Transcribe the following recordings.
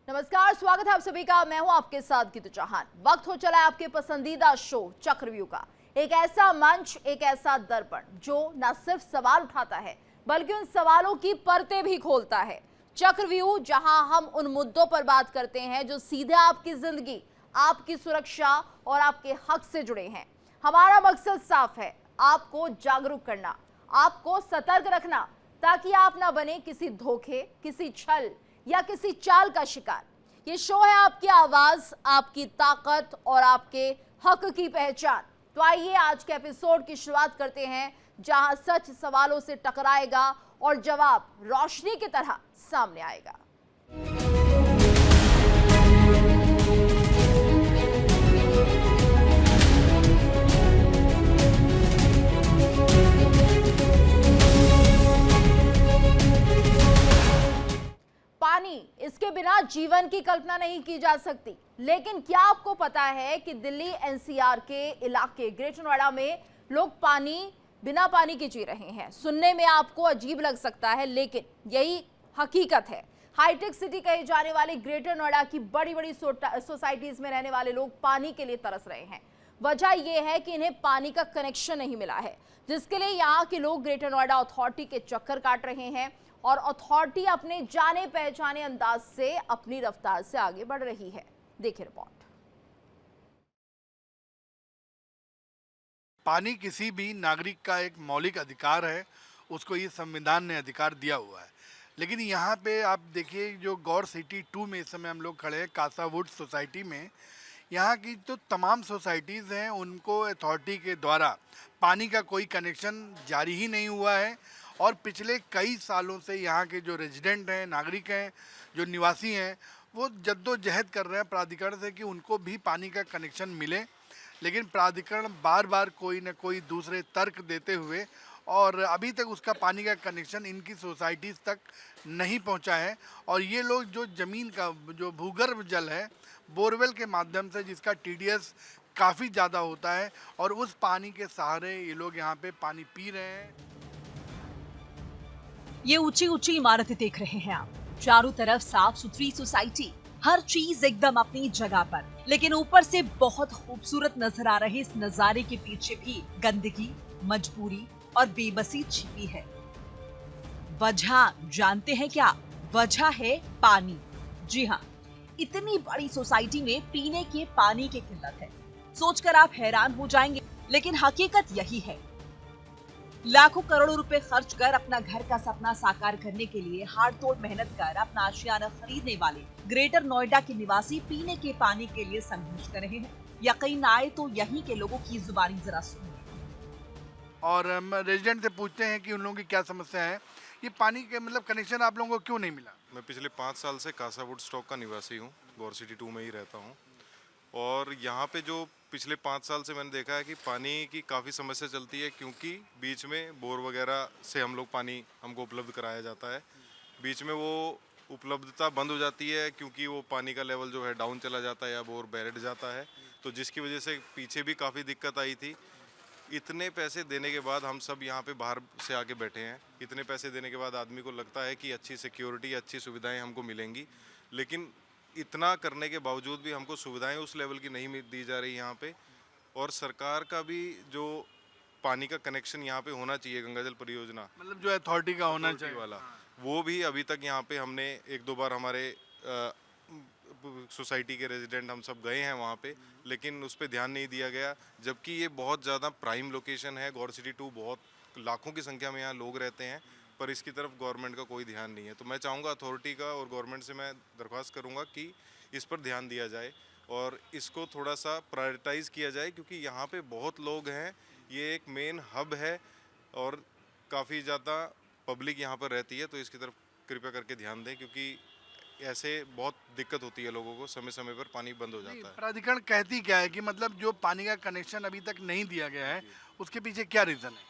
नमस्कार, स्वागत है आप सभी का। मैं हूं आपके साथ गीतू चौहान। वक्त हो चला है आपके पसंदीदा शो चक्रव्यूह का। एक ऐसा मंच, एक ऐसा दर्पण जो न सिर्फ सवाल उठाता है बल्कि उन सवालों की परतें भी खोलता है। चक्रव्यूह, जहां हम उन मुद्दों पर बात करते हैं जो सीधे आपकी जिंदगी, आपकी सुरक्षा और आपके हक से जुड़े हैं। हमारा मकसद साफ है, आपको जागरूक करना, आपको सतर्क रखना, ताकि आप ना बने किसी धोखे, किसी छल या किसी चाल का शिकार। ये शो है आपकी आवाज, आपकी ताकत और आपके हक की पहचान। तो आइए आज के एपिसोड की शुरुआत करते हैं, जहां सच सवालों से टकराएगा और जवाब रोशनी की तरह सामने आएगा। पानी, इसके बिना जीवन की कल्पना नहीं की जा सकती। लेकिन क्या आपको पता है कि दिल्ली एनसीआर के इलाके ग्रेटर नोएडा में लोग बिना पानी के जी रहे हैं। सुनने में आपको अजीब लग सकता है, लेकिन यही हकीकत है। हाईटेक सिटी कहे जाने वाली ग्रेटर नोएडा की बड़ी बड़ी सोसाइटीज में रहने वाले लोग पानी के लिए तरस रहे हैं। वजह यह है कि इन्हें पानी का कनेक्शन नहीं मिला है, जिसके लिए यहाँ के लोग ग्रेटर नोएडा अथॉरिटी के चक्कर काट रहे हैं और अथॉरिटी अपने जाने पहचाने अंदाज से अपनी रफ्तार से आगे बढ़ रही है। देखिए रिपोर्ट। पानी किसी भी नागरिक का एक मौलिक अधिकार है, उसको ये संविधान ने अधिकार दिया हुआ है। लेकिन यहाँ पे आप देखिए, जो गौर सिटी 2 में इस समय हम लोग खड़े हैं, कासावुड सोसाइटी में, यहाँ की जो तमाम सोसाइटीज़ हैं उनको अथॉरिटी के द्वारा पानी का कोई कनेक्शन जारी ही नहीं हुआ है। और पिछले कई सालों से यहाँ के जो रेजिडेंट हैं, नागरिक हैं, जो निवासी हैं, वो जद्दोजहद कर रहे हैं प्राधिकरण से कि उनको भी पानी का कनेक्शन मिले। लेकिन प्राधिकरण बार बार कोई न कोई दूसरे तर्क देते हुए और अभी तक उसका पानी का कनेक्शन इनकी सोसाइटीज़ तक नहीं पहुंचा है। और ये लोग जो ज़मीन का जो भूगर्भ जल है, बोरवेल के माध्यम से, जिसका टीडीएस काफ़ी ज़्यादा होता है, और उस पानी के सहारे ये लोग यहाँ पे पानी पी रहे हैं। ये ऊंची ऊंची इमारतें देख रहे हैं आप, चारों तरफ साफ सुथरी सोसाइटी, हर चीज एकदम अपनी जगह पर। लेकिन ऊपर से बहुत खूबसूरत नजर आ रहे इस नजारे के पीछे भी गंदगी, मजबूरी और बेबसी छिपी है। वजह जानते हैं क्या? वजह है पानी। जी हाँ, इतनी बड़ी सोसाइटी में पीने के पानी की किल्लत है। सोचकर आप हैरान हो जाएंगे, लेकिन हकीकत यही है। लाखों करोड़ों रुपए खर्च कर अपना घर का सपना साकार करने के लिए हाड़ तोड़ मेहनत कर अपना आशियाना खरीदने वाले ग्रेटर नोएडा के निवासी पीने के पानी के लिए संघर्ष कर रहे हैं। यकीन आए तो यहीं के लोगों की जुबानी जरा सुनिए। और हम रेजिडेंट से पूछते हैं कि उन लोगों की क्या समस्या है, ये पानी के मतलब कनेक्शन आप लोगों को क्यों नहीं मिला। मैं पिछले 5 साल से कासावुड स्टॉक का निवासी हूँ, गौर सिटी 2 में ही रहता हूँ। और यहाँ पे जो पिछले 5 साल से मैंने देखा है कि पानी की काफ़ी समस्या चलती है, क्योंकि बीच में बोर वगैरह से हम लोग पानी हमको उपलब्ध कराया जाता है। बीच में वो उपलब्धता बंद हो जाती है, क्योंकि वो पानी का लेवल जो है डाउन चला जाता है या बोर बैठ जाता है, तो जिसकी वजह से पीछे भी काफ़ी दिक्कत आई थी। इतने पैसे देने के बाद हम सब यहाँ पे बाहर से आके बैठे हैं। इतने पैसे देने के बाद आदमी को लगता है कि अच्छी सिक्योरिटी, अच्छी सुविधाएँ हमको मिलेंगी, लेकिन इतना करने के बावजूद भी हमको सुविधाएं उस लेवल की नहीं दी जा रही यहाँ पे। और सरकार का भी जो पानी का कनेक्शन यहाँ पे होना चाहिए, गंगाजल परियोजना मतलब जो अथॉरिटी का होना चाहिए वाला, वो भी अभी तक यहाँ पे हमने 1-2 बार हमारे सोसाइटी के रेजिडेंट हम सब गए हैं वहाँ पे, लेकिन उस पर ध्यान नहीं दिया गया। जबकि ये बहुत ज़्यादा प्राइम लोकेशन है, गौर सिटी 2, बहुत लाखों की संख्या में यहाँ लोग रहते हैं, पर इसकी तरफ गवर्नमेंट का कोई ध्यान नहीं है। तो मैं चाहूँगा अथॉरिटी का और गवर्नमेंट से मैं दरख्वास्त करूँगा कि इस पर ध्यान दिया जाए और इसको थोड़ा सा प्रायोरिटाइज़ किया जाए, क्योंकि यहाँ पे बहुत लोग हैं। ये एक मेन हब है और काफ़ी ज़्यादा पब्लिक यहाँ पर रहती है, तो इसकी तरफ कृपया करके ध्यान दें, क्योंकि ऐसे बहुत दिक्कत होती है लोगों को, समय समय पर पानी बंद हो जाता है। प्राधिकरण कहती क्या है कि मतलब जो पानी का कनेक्शन अभी तक नहीं दिया गया है, उसके पीछे क्या रीज़न है?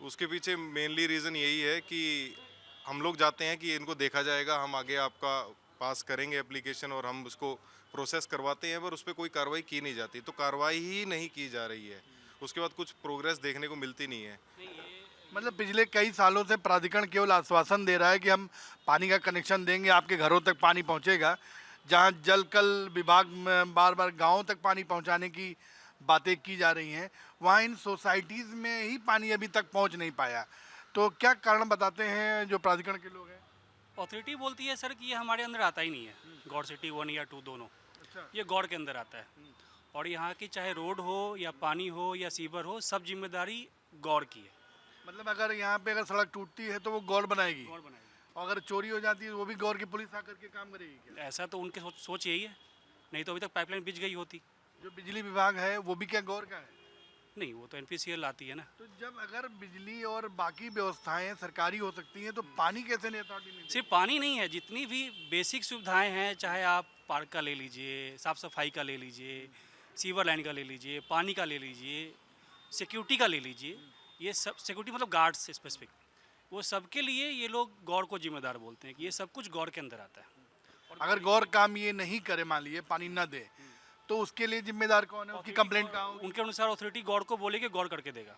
उसके पीछे मेनली रीज़न यही है कि हम लोग जाते हैं कि इनको देखा जाएगा, हम आगे आपका पास करेंगे एप्लीकेशन और हम उसको प्रोसेस करवाते हैं, पर उस पर कोई कार्रवाई की नहीं जाती। तो कार्रवाई ही नहीं की जा रही है, उसके बाद कुछ प्रोग्रेस देखने को मिलती नहीं है। मतलब पिछले कई सालों से प्राधिकरण केवल आश्वासन दे रहा है कि हम पानी का कनेक्शन देंगे, आपके घरों तक पानी पहुंचेगा, जहाँ जल कल विभाग में बार बार गाँव तक पानी पहुँचाने की बातें की जा रही हैं, वहाँ इन सोसाइटीज़ में ही पानी अभी तक पहुँच नहीं पाया। तो क्या कारण बताते हैं जो प्राधिकरण के लोग हैं? अथॉरिटी बोलती है सर कि ये हमारे अंदर आता ही नहीं है, गौर सिटी 1 या 2 दोनों, अच्छा। ये गौर के अंदर आता है। और यहाँ की चाहे रोड हो या पानी हो या सीवर हो, सब जिम्मेदारी गौर की है। मतलब अगर यहाँ पे अगर सड़क टूटती है तो वो गौर बनाएगी, गौर बनाएगी। और अगर चोरी हो जाती है तो वो भी गौर की पुलिस आकर के काम करेगी क्या? ऐसा तो उनके सोच यही है, नहीं तो अभी तक पाइपलाइन बिछ गई होती। जो बिजली विभाग है वो भी क्या गौर का है? नहीं, वो तो NPCL आती है ना। तो जब अगर बिजली और बाकी व्यवस्थाएं सरकारी हो सकती हैं तो पानी कैसे नहीं अथॉरिटी नहीं देती? सिर्फ पानी नहीं है, जितनी भी बेसिक सुविधाएं हैं, चाहे आप पार्क का ले लीजिए, साफ सफाई का ले लीजिए, सीवर लाइन का ले लीजिए, पानी का ले लीजिए, सिक्योरिटी का ले लीजिए, ये सब सिक्योरिटी मतलब गार्ड्स स्पेसिफिक, वो सब के लिए ये लोग गौर को जिम्मेदार बोलते हैं कि ये सब कुछ गौर के अंदर आता है। अगर गौर काम ये नहीं करे, मान लिए पानी ना दे, तो उसके लिए जिम्मेदार कौन है? उसकी कंप्लेंट कहाँ होगी? उनके अनुसार अथॉरिटी गौर को बोले कि गौर करके देगा।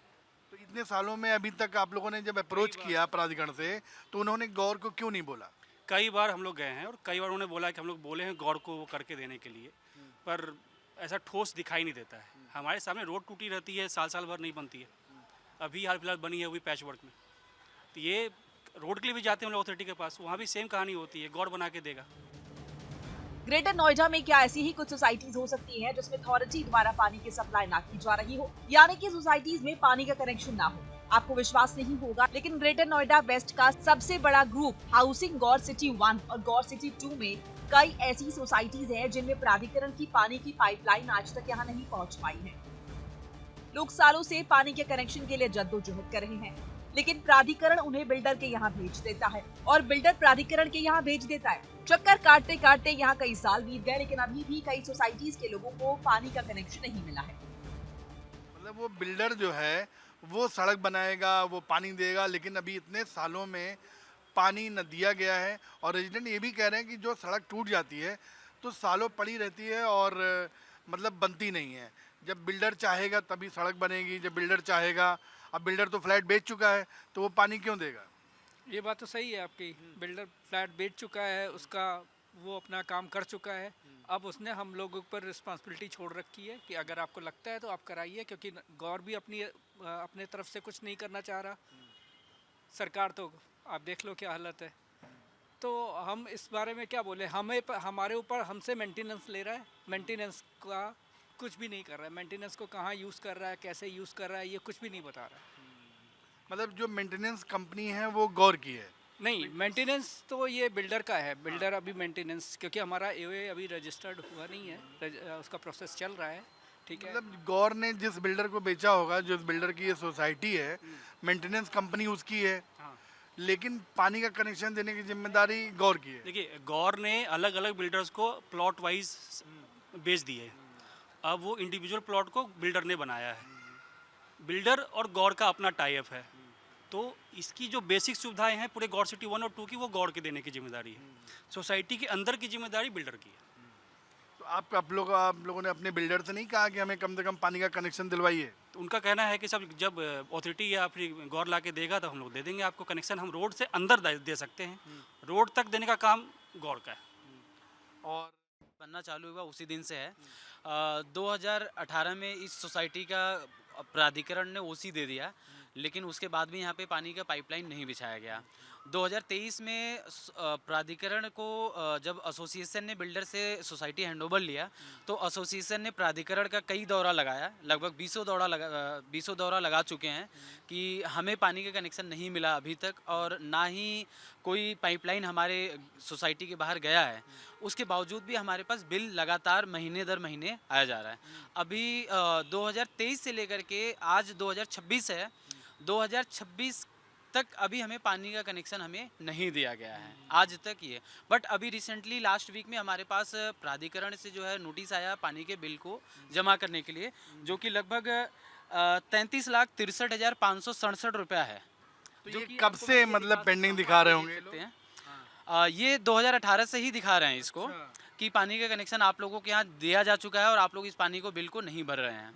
तो इतने सालों में अभी तक आप लोगों ने जब अप्रोच किया प्राधिकरण से तो उन्होंने गौर को क्यों नहीं बोला? कई बार हम लोग गए हैं और कई बार उन्होंने बोला कि हम लोग बोले हैं गौर को वो करके देने के लिए, पर ऐसा ठोस दिखाई नहीं देता है। हमारे सामने रोड टूटी रहती है, साल साल भर नहीं बनती है, अभी हाल फिलहाल बनी है वो भी पैच वर्क में। तो ये रोड के लिए भी जाते हैं हम लोग अथॉरिटी के पास, वहाँ भी सेम कहानी होती है, गौर बना के देगा। ग्रेटर नोएडा में क्या ऐसी ही कुछ सोसाइटीज हो सकती हैं जिसमें अथॉरिटी द्वारा पानी की सप्लाई ना की जा रही हो, यानी कि सोसाइटीज में पानी का कनेक्शन ना हो? आपको विश्वास नहीं होगा, लेकिन ग्रेटर नोएडा वेस्ट का सबसे बड़ा ग्रुप हाउसिंग गौर सिटी 1 और गौर सिटी 2 में कई ऐसी सोसाइटीज हैं जिनमें प्राधिकरण की पानी की पाइपलाइन आज तक यहाँ नहीं पहुँच पाई है। लोग सालों से पानी के कनेक्शन के लिए जद्दोजहद कर रहे हैं, लेकिन प्राधिकरण उन्हें बिल्डर के यहाँ भेज देता है और बिल्डर प्राधिकरण के यहाँ भेज देता है। चक्कर काटते काटते यहाँ कई साल बीत गए, लेकिन अभी भी कई सोसाइटीज के लोगों को पानी का कनेक्शन नहीं मिला है। मतलब वो बिल्डर जो है वो सड़क बनाएगा, वो पानी देगा, लेकिन अभी इतने सालों में पानी न दिया गया है। और रेजिडेंट ये भी कह रहे हैं कि जो सड़क टूट जाती है तो सालों पड़ी रहती है और मतलब बनती नहीं है। जब बिल्डर चाहेगा तभी सड़क बनेगी, जब बिल्डर चाहेगा। अब बिल्डर तो फ्लैट बेच चुका है तो वो पानी क्यों देगा? ये बात तो सही है आपकी। बिल्डर फ्लैट बेच चुका है, उसका वो अपना काम कर चुका है। अब उसने हम लोगों पर रिस्पांसिबिलिटी छोड़ रखी है कि अगर आपको लगता है तो आप कराइए, क्योंकि गौर भी अपने तरफ से कुछ नहीं करना चाह रहा। सरकार तो आप देख लो क्या हालत है। तो हम इस बारे में क्या बोले, हमारे ऊपर हमसे मेंटेनेंस ले रहा है, मेंटेनेंस का कुछ भी नहीं कर रहा है। मेंटेनेंस को कहाँ यूज़ कर रहा है, कैसे यूज़ कर रहा है, ये कुछ भी नहीं बता रहा है। मतलब जो मेंटेनेंस कंपनी है वो गौर की है? नहीं, मेंटेनेंस तो ये बिल्डर का है। बिल्डर अभी मेंटेनेंस, क्योंकि हमारा एओए अभी रजिस्टर्ड हुआ नहीं है, उसका प्रोसेस चल रहा है। ठीक है, मतलब गौर ने जिस बिल्डर को बेचा होगा, जिस बिल्डर की ये सोसाइटी है, मेंटेनेंस कंपनी उसकी है, हाँ, लेकिन पानी का कनेक्शन देने की जिम्मेदारी गौर की है। देखिए गौर ने अलग अलग बिल्डर्स को प्लॉट वाइज बेच दिए। अब वो इंडिविजुअल प्लॉट को बिल्डर ने बनाया है। बिल्डर और गौर का अपना टाई अप है, तो इसकी जो बेसिक सुविधाएं हैं पूरे गौर सिटी 1 और 2 की, वो गौर के देने की जिम्मेदारी है। सोसाइटी के अंदर की जिम्मेदारी बिल्डर की है। तो आप लोगों ने अपने बिल्डर से नहीं कहा कि हमें कम से कम पानी का कनेक्शन दिलवाइए? तो उनका कहना है कि सब जब अथॉरिटी या फिर गौर ला के देगा तो हम लोग दे देंगे आपको कनेक्शन। हम रोड से अंदर दे सकते हैं, रोड तक देने का काम गौर का है। और बनना चालू हुआ उसी दिन से है। 2018 में इस सोसाइटी का प्राधिकरण ने ओसी दे दिया, लेकिन उसके बाद भी यहाँ पे पानी का पाइपलाइन नहीं बिछाया गया। 2023 में प्राधिकरण को जब एसोसिएशन ने बिल्डर से सोसाइटी हैंडओवर लिया तो एसोसिएशन ने प्राधिकरण का कई दौरा लगाया, लगभग 20 दौरा लगा चुके हैं कि हमें पानी का कनेक्शन नहीं मिला अभी तक, और ना ही कोई पाइपलाइन हमारे सोसाइटी के बाहर गया है। उसके बावजूद भी हमारे पास बिल लगातार महीने दर महीने आया जा रहा है। अभी 2023 से लेकर के आज 2026 है, 2026 तक अभी हमें पानी का कनेक्शन हमें नहीं दिया गया है आज तक ये। बट अभी रिसेंटली लास्ट वीक में हमारे पास प्राधिकरण से जो है नोटिस आया पानी के बिल को जमा करने के लिए, जो कि लगभग 33,63,567 रुपया है। तो ये कब से मतलब पेंडिंग दिखा रहे होंगे? ये 2018 से ही दिखा रहे हैं इसको कि पानी का कनेक्शन आप लोगों के यहाँ दिया जा चुका है और आप लोग इस पानी को बिल को नहीं भर रहे हैं।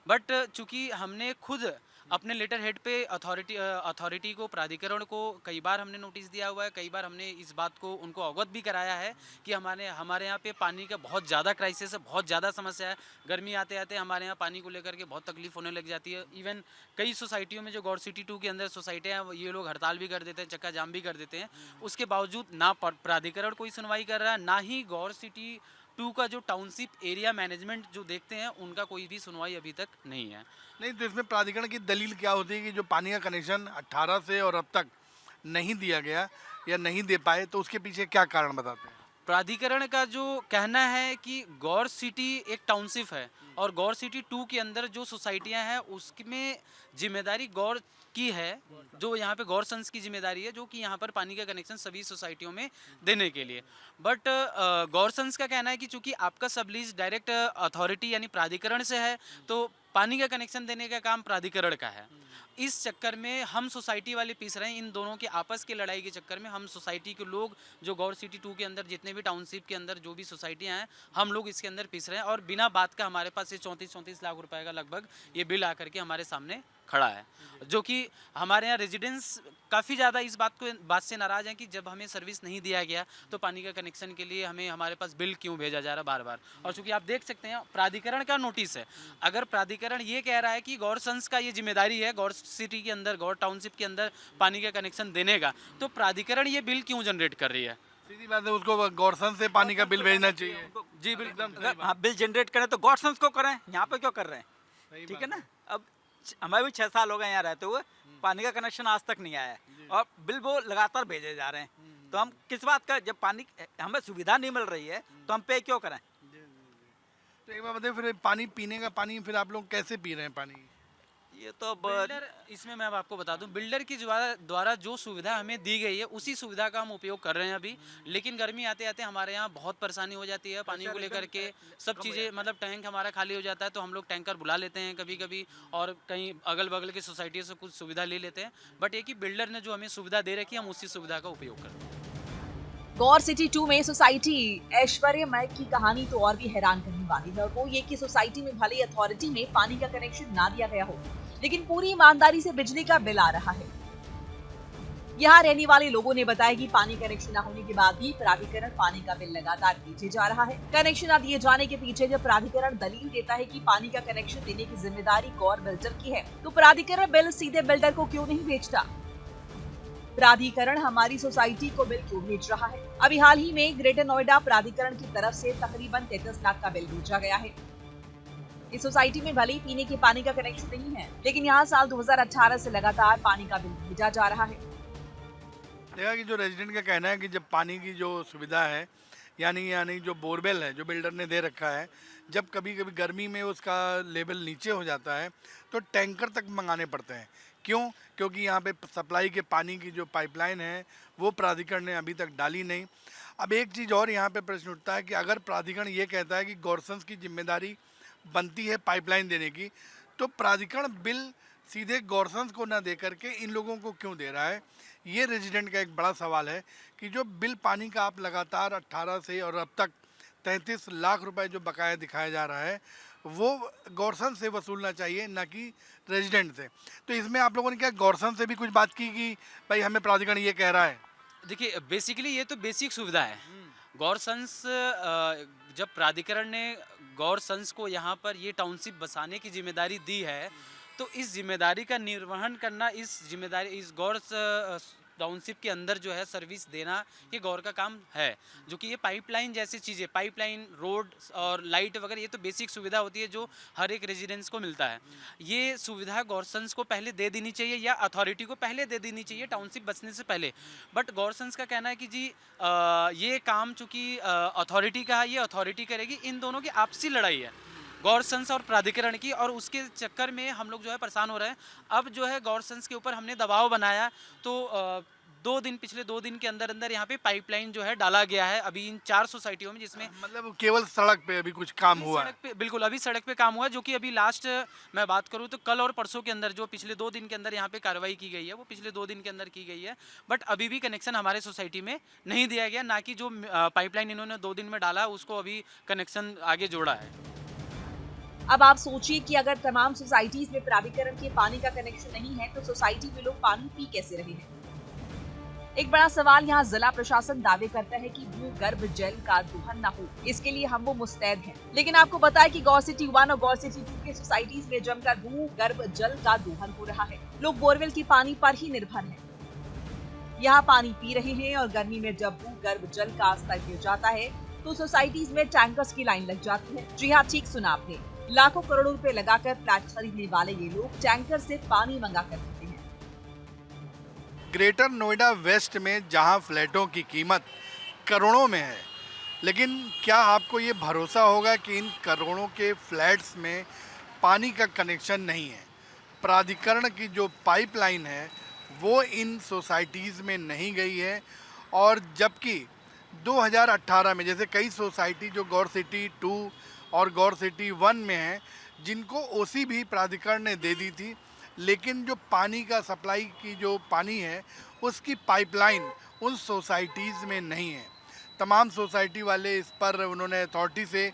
बट चूंकि हमने खुद अपने लेटर हेड पे अथॉरिटी को, प्राधिकरण को कई बार हमने नोटिस दिया हुआ है, कई बार हमने इस बात को उनको अवगत भी कराया है कि हमारे यहाँ पे पानी का बहुत ज़्यादा क्राइसिस है, बहुत ज़्यादा समस्या है। गर्मी आते आते हमारे यहाँ पानी को लेकर के बहुत तकलीफ होने लग जाती है। इवन कई सोसाइटियों में जो गौर सिटी 2 के अंदर सोसाइटियाँ हैं, ये लोग हड़ताल भी कर देते हैं, चक्का जाम भी कर देते हैं। उसके बावजूद ना प्राधिकरण कोई सुनवाई कर रहा है, ना ही गौर सिटी 2 का जो टाउनशिप एरिया मैनेजमेंट जो देखते हैं, उनका कोई भी सुनवाई अभी तक नहीं है। नहीं, तो इसमें प्राधिकरण की दलील क्या होती है कि जो पानी का कनेक्शन 18 से और अब तक नहीं दिया गया या नहीं दे पाए, तो उसके पीछे क्या कारण बताते हैं? प्राधिकरण का जो कहना है कि गौर सिटी एक टाउनशिप है और गौर सिटी 2 के अंदर जो सोसाइटियां हैं उसमें जिम्मेदारी गौर की है, जो यहाँ पे गौर संस की जिम्मेदारी है, जो कि यहाँ पर पानी का कनेक्शन सभी सोसाइटियों में देने के लिए। बट गौर संस का कहना है कि चूंकि आपका सबलीज डायरेक्ट अथॉरिटी यानी प्राधिकरण से है, तो पानी का कनेक्शन देने का काम प्राधिकरण का है। इस चक्कर में हम सोसाइटी वाले पीस रहे हैं, इन दोनों के आपस की लड़ाई के चक्कर में हम सोसाइटी के लोग जो गौर सिटी 2 के अंदर जितने भी टाउनशिप के अंदर जो भी सोसाइटियां हैं, हम लोग इसके अंदर पीस रहे हैं। और बिना बात का हमारे पास ये 34 लाख रुपए का लगभग ये बिल आकर के हमारे सामने खड़ा है, जो कि हमारे यहाँ रेजिडेंट्स काफ़ी ज़्यादा इस बात से नाराज़ हैं कि जब हमें सर्विस नहीं दिया गया तो पानी का कनेक्शन के लिए हमें हमारे पास बिल क्यों भेजा जा रहा बार बार। और चूंकि आप देख सकते हैं प्राधिकरण का नोटिस है, अगर प्राधिकरण ये कह रहा है कि गौर संस का ये जिम्मेदारी है गौर सिटी के अंदर, गौर टाउनशिप के अंदर पानी का कनेक्शन देने का, तो प्राधिकरण ये बिल क्यों जनरेट कर रही है? सीधी बात है, उसको गौरसन से पानी का बिल भेजना चाहिए। जी बिल्कुल। अगर हाँ बिल जनरेट करें तो गॉडसंस को करें, यहाँ पे क्यों कर रहे हैं? ठीक है ना। अब हमें भी 6 साल हो गए यहाँ रहते हुए, पानी का कनेक्शन आज तक नहीं आया है और बिल वो लगातार भेजे जा रहे हैं। तो हम किस बात का, जब पानी हमें सुविधा नहीं मिल रही है तो हम पे क्यों करें? तो एक बार बताइए, फिर पानी पीने का पानी फिर आप लोग कैसे पी रहे हैं पानी? ये तो बिल्डर, इसमें मैं अब आपको बता दूं, बिल्डर की द्वारा जो सुविधा हमें दी गई है उसी सुविधा का हम उपयोग कर रहे हैं अभी। लेकिन गर्मी आते आते हमारे यहाँ बहुत परेशानी हो जाती है पानी को लेकर के, सब चीज़ें, मतलब टैंक हमारा खाली हो जाता है तो हम लोग टैंकर बुला लेते हैं कभी कभी, और कहीं अगल बगल की सोसाइटी से कुछ सुविधा ले लेते हैं। बट एक ही बिल्डर ने जो हमें सुविधा दे रखी है, हम उसी सुविधा का उपयोग करते हैं। गौर सिटी 2 में सोसाइटी ऐश्वर्यमय की कहानी तो और भी हैरान करने वाली है। और वो ये कि सोसाइटी में भले अथॉरिटी में पानी का कनेक्शन ना दिया गया हो, लेकिन पूरी ईमानदारी से बिजली का बिल आ रहा है। यहाँ रहने वाले लोगों ने बताया कि पानी कनेक्शन न होने के बाद भी प्राधिकरण पानी का बिल लगातार भेजे जा रहा है। कनेक्शन न दिए जाने के पीछे जब प्राधिकरण दलील देता है कि पानी का कनेक्शन देने की जिम्मेदारी गौर बिल्डर की है, तो प्राधिकरण बिल सीधे बिल्डर को क्यों नहीं भेजता? प्राधिकरण हमारी सोसाइटी को बिल क्यों भेज रहा है? अभी हाल ही में ग्रेटर नोएडा प्राधिकरण की तरफ से तकरीबन 33 लाख का बिल भेजा गया है। इस सोसाइटी में भले ही पीने के पानी का कनेक्शन नहीं है, लेकिन यहाँ साल 2018 से लगातार पानी का बिल भेजा जा रहा है। देखा कि जो रेजिडेंट का कहना है कि जब पानी की जो सुविधा है, यानी जो बोरवेल है जो बिल्डर ने दे रखा है, जब कभी कभी गर्मी में उसका लेवल नीचे हो जाता है तो टैंकर तक मंगाने पड़ते हैं। क्यों? क्योंकि यहाँ पे सप्लाई के पानी की जो पाइपलाइन है वो प्राधिकरण ने अभी तक डाली नहीं। अब एक चीज़ और यहाँ पे प्रश्न उठता है कि अगर प्राधिकरण ये कहता है कि गौरसंस की जिम्मेदारी बनती है पाइपलाइन देने की, तो प्राधिकरण बिल सीधे गौरसंस को ना दे करके इन लोगों को क्यों दे रहा है? ये रेजिडेंट का एक बड़ा सवाल है कि जो बिल पानी का आप लगातार 18 से और अब तक 33 लाख रुपए जो बकाया दिखाया जा रहा है, वो गौरसन से वसूलना चाहिए, ना कि रेजिडेंट से। तो इसमें आप लोगों ने क्या गौरसन से भी कुछ बात की कि भाई हमें प्राधिकरण ये कह रहा है? देखिए, बेसिकली ये तो बेसिक सुविधा है। गौर संस, जब प्राधिकरण ने गौर संस को यहाँ पर ये टाउनशिप बसाने की जिम्मेदारी दी है, तो इस जिम्मेदारी का निर्वहन करना, इस गौर टाउनशिप के अंदर जो है सर्विस देना, ये गौर का काम है। जो कि ये पाइपलाइन जैसी चीज़ें, पाइपलाइन, रोड और लाइट वगैरह, ये तो बेसिक सुविधा होती है जो हर एक रेजिडेंस को मिलता है। ये सुविधा गौरसंस को पहले दे देनी चाहिए या अथॉरिटी को पहले दे देनी चाहिए टाउनशिप बचने से पहले। बट गौरसंस का कहना है कि जी ये काम चूँकि अथॉरिटी का है, ये अथॉरिटी करेगी। इन दोनों की आपसी लड़ाई है, गौरसंस और प्राधिकरण की, और उसके चक्कर में हम लोग जो है परेशान हो रहे हैं। अब जो है गौरसंस के ऊपर हमने दबाव बनाया, तो पिछले 2 दिन के अंदर अंदर यहाँ पे पाइपलाइन जो है डाला गया है अभी इन 4 सोसाइटियों में, जिसमें मतलब केवल सड़क पे अभी कुछ काम हुआ है? बिल्कुल, अभी सड़क पे काम हुआ है, जो कि अभी लास्ट मैं बात करूँ तो कल और परसों के अंदर, जो पिछले 2 दिन के अंदर यहाँ पे कार्रवाई की गई है, वो पिछले 2 दिन के अंदर की गई है। बट अभी भी कनेक्शन हमारे सोसाइटी में नहीं दिया गया, ना कि जो पाइपलाइन इन्होंने 2 दिन में डाला उसको अभी कनेक्शन आगे जोड़ा है। अब आप सोचिए कि अगर तमाम सोसाइटीज में प्राधिकरण के पानी का कनेक्शन नहीं है तो सोसाइटी में लोग पानी पी कैसे रहे हैं? एक बड़ा सवाल यहाँ जिला प्रशासन दावे करता है कि भूगर्भ जल का दोहन न हो, इसके लिए हम वो मुस्तैद हैं। लेकिन आपको पता है कि गौर सिटी 1 और गौर सिटी 2 के सोसाइटीज में जमकर भूगर्भ जल का दोहन हो रहा है। लोग बोरवेल के पानी पर ही निर्भर हैं। यहाँ पानी पी रहे हैं और गर्मी में जब भूगर्भ जल का स्तर गिर जाता है तो सोसाइटीज में टैंकर्स की लाइन लग जाती है। जी हाँ, ठीक सुना आपने, लाखों करोड़ों रुपए लगाकर फ्लैट खरीदने वाले ये लोग टैंकर से पानी मंगा कर देते हैं। ग्रेटर नोएडा वेस्ट में जहां फ्लैटों की कीमत करोड़ों में है, लेकिन क्या आपको ये भरोसा होगा कि इन करोड़ों के फ्लैट्स में पानी का कनेक्शन नहीं है? प्राधिकरण की जो पाइपलाइन है वो इन सोसाइटीज़ में नहीं गई है, और जबकि 2018 में जैसे कई सोसाइटी जो गौर सिटी 2 और गौर सिटी 1 में हैं, जिनको ओसी भी प्राधिकरण ने दे दी थी, लेकिन जो पानी का सप्लाई की जो पानी है उसकी पाइपलाइन उन सोसाइटीज़ में नहीं है। तमाम सोसाइटी वाले इस पर उन्होंने अथॉरिटी से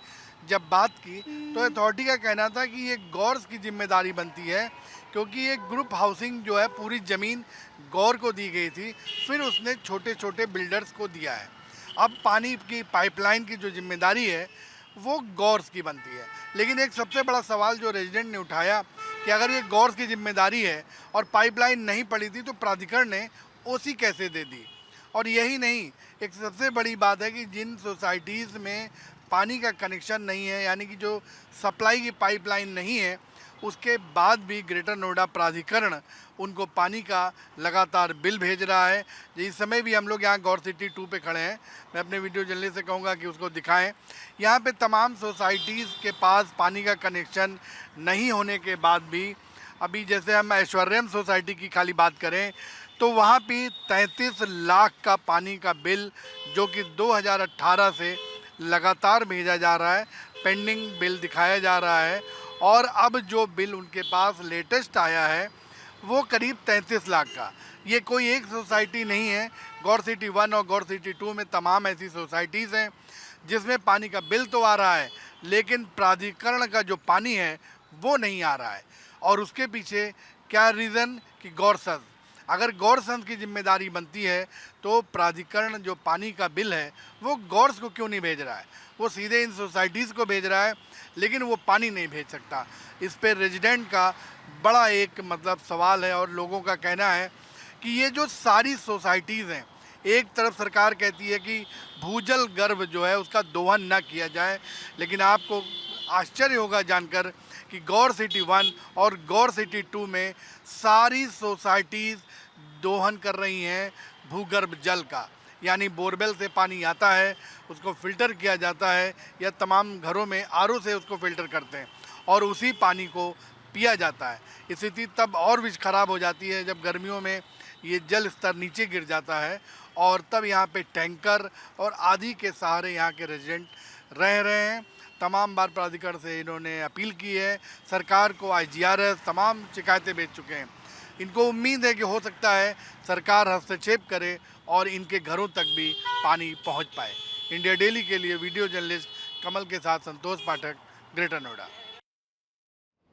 जब बात की तो अथॉरिटी का कहना था कि ये गौर की जिम्मेदारी बनती है, क्योंकि ये ग्रुप हाउसिंग जो है पूरी ज़मीन गौर को दी गई थी, फिर उसने छोटे छोटे बिल्डर्स को दिया है। अब पानी की पाइपलाइन की जो जिम्मेदारी है वो गौर्स की बनती है। लेकिन एक सबसे बड़ा सवाल जो रेजिडेंट ने उठाया कि अगर ये गौर्स की जिम्मेदारी है और पाइपलाइन नहीं पड़ी थी तो प्राधिकरण ने ओसी कैसे दे दी? और यही नहीं, एक सबसे बड़ी बात है कि जिन सोसाइटीज़ में पानी का कनेक्शन नहीं है, यानी कि जो सप्लाई की पाइपलाइन नहीं है, उसके बाद भी ग्रेटर नोएडा प्राधिकरण उनको पानी का लगातार बिल भेज रहा है। इस समय भी हम लोग यहाँ गौर सिटी 2 पे खड़े हैं। मैं अपने वीडियो जर्नलिस्ट से कहूँगा कि उसको दिखाएं। यहाँ पे तमाम सोसाइटीज़ के पास पानी का कनेक्शन नहीं होने के बाद भी, अभी जैसे हम ऐश्वर्यम सोसाइटी की खाली बात करें तो वहाँ भी 33 लाख का पानी का बिल जो कि 2018 से लगातार भेजा जा रहा है, पेंडिंग बिल दिखाया जा रहा है, और अब जो बिल उनके पास लेटेस्ट आया है वो करीब 33 लाख का। ये कोई एक सोसाइटी नहीं है, गौर सिटी 1 और गौर सिटी 2 में तमाम ऐसी सोसाइटीज़ हैं जिसमें पानी का बिल तो आ रहा है, लेकिन प्राधिकरण का जो पानी है वो नहीं आ रहा है। और उसके पीछे क्या रीज़न कि गौरसंघ, अगर गौरसंघ की जिम्मेदारी बनती है तो प्राधिकरण जो पानी का बिल है वो गौर्स को क्यों नहीं भेज रहा है? वो सीधे इन सोसाइटीज़ को भेज रहा है, लेकिन वो पानी नहीं भेज सकता। इस पे रेजिडेंट का बड़ा एक सवाल है, और लोगों का कहना है कि ये जो सारी सोसाइटीज़ हैं, एक तरफ सरकार कहती है कि भूजल गर्भ जो है उसका दोहन ना किया जाए, लेकिन आपको आश्चर्य होगा जानकर कि गौर सिटी 1 और गौर सिटी 2 में सारी सोसाइटीज़ दोहन कर रही हैं भूगर्भ जल का। यानी बोरवेल से पानी आता है, उसको फ़िल्टर किया जाता है, या तमाम घरों में आरओ से उसको फ़िल्टर करते हैं और उसी पानी को पिया जाता है। स्थिति तब और भी ख़राब हो जाती है जब गर्मियों में ये जल स्तर नीचे गिर जाता है, और तब यहाँ पे टैंकर और आदि के सहारे यहाँ के रेजिडेंट रह रहे हैं। तमाम बार प्राधिकरण से इन्होंने अपील की है, सरकार को IGRS तमाम शिकायतें भेज चुके हैं। इनको उम्मीद है कि हो सकता है सरकार हस्तक्षेप करे और इनके घरों तक भी पानी पहुंच पाए। इंडिया डेली के लिए वीडियो जर्नलिस्ट कमल के साथ संतोष पाठक, ग्रेटर नोएडा।